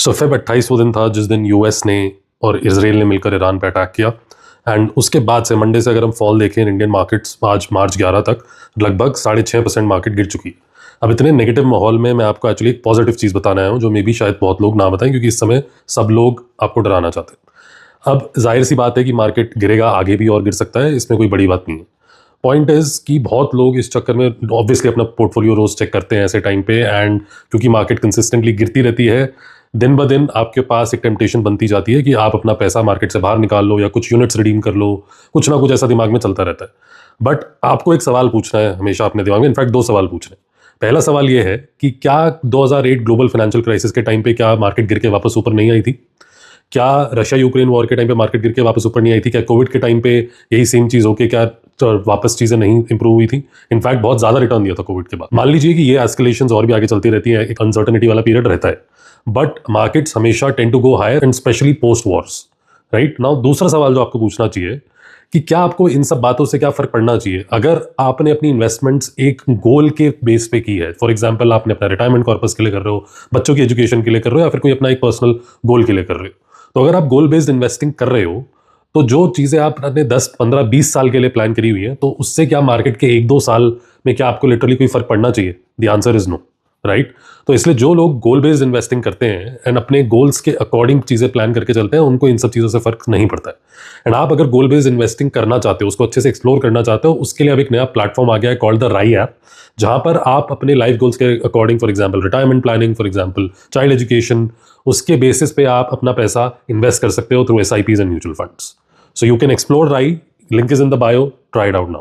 Feb 28 वो दिन था जिस दिन यूएस ने और इसराइल ने मिलकर ईरान पे अटैक किया। एंड उसके बाद से मंडे से अगर हम फॉल देखें इंडियन मार्केट्स आज मार्च 11 तक लगभग 6.5% मार्केट गिर चुकी है। अब इतने नेगेटिव माहौल में मैं आपको एक्चुअली एक पॉजिटिव चीज़ बताना आया हूँ जो मे बी शायद बहुत लोग ना बताएं, क्योंकि इस समय सब लोग आपको डराना चाहते हैं। अब जाहिर सी बात है कि मार्केट गिरेगा, आगे भी और गिर सकता है, इसमें कोई बड़ी बात नहीं है। पॉइंट इज कि बहुत लोग इस चक्कर में ऑब्वियसली अपना पोर्टफोलियो रोज चेक करते हैं ऐसे टाइम पे, एंड क्योंकि मार्केट कंसिस्टेंटली गिरती रहती है, दिन ब दिन आपके पास एक टेम्पटेशन बनती जाती है कि आप अपना पैसा मार्केट से बाहर निकाल लो या कुछ यूनिट्स रिडीम कर लो, कुछ ना कुछ ऐसा दिमाग में चलता रहता है। बट आपको एक सवाल पूछना है हमेशा अपने दिमाग में, इनफैक्ट दो सवाल पूछने हैं। पहला सवाल ये है कि क्या 2008 ग्लोबल फाइनेंशियल क्राइसिस के टाइम पे क्या मार्केट गिर के वापस ऊपर नहीं आई थी? क्या रशिया यूक्रेन वॉर के टाइम पे मार्केट गिर के वापस ऊपर नहीं आई थी? क्या कोविड के टाइम पे यही सेम चीज होके क्या वापस चीजें नहीं इंप्रूव हुई थी? इनफैक्ट बहुत ज्यादा रिटर्न दिया था कोविड के बाद। मान लीजिए कि ये एस्केलेशंस और भी आगे चलती रहती है, एक अनसर्टेनिटी वाला पीरियड रहता है, बट मार्केट्स हमेशा tend to go higher and specially post wars, right now. दूसरा सवाल जो आपको पूछना चाहिए कि क्या आपको इन सब बातों से क्या फर्क पड़ना चाहिए अगर आपने अपनी इन्वेस्टमेंट्स एक गोल के बेस पे की है। फॉर एग्जांपल आपने अपना रिटायरमेंट कॉर्पस के लिए कर रहे हो, बच्चों की एजुकेशन के लिए कर रहे हो, या फिर कोई अपना एक पर्सनल गोल के लिए कर रहे हो। तो अगर आप गोल बेस्ड इन्वेस्टिंग कर रहे हो तो जो चीजें आपने 10 15 20 साल के लिए प्लान करी हुई है, तो उससे क्या मार्केट के 1-2 साल में क्या आपको लिटरली कोई फर्क पड़ना चाहिए? The answer is no, right. तो इसलिए जो लोग गोल बेस्ड इन्वेस्टिंग करते हैं एंड अपने गोल्स के अकॉर्डिंग चीजें प्लान करके चलते हैं, उनको इन सब चीजों से फर्क नहीं पड़ता है। एंड आप अगर गोल बेस्ड इन्वेस्टिंग करना चाहते हो, उसको अच्छे से एक्सप्लोर करना चाहते हो, उसके लिए अब एक नया प्लेटफॉर्म आ गया है कॉल्ड द राई ऐप, जहां पर आप अपने लाइफ गोल्स के according, for example retirement planning, for example child education, उसके बेसिस पे आप अपना पैसा इन्वेस्ट कर सकते हो through SIPs and mutual funds. So you can explore राई, link is in the bio, try it out now.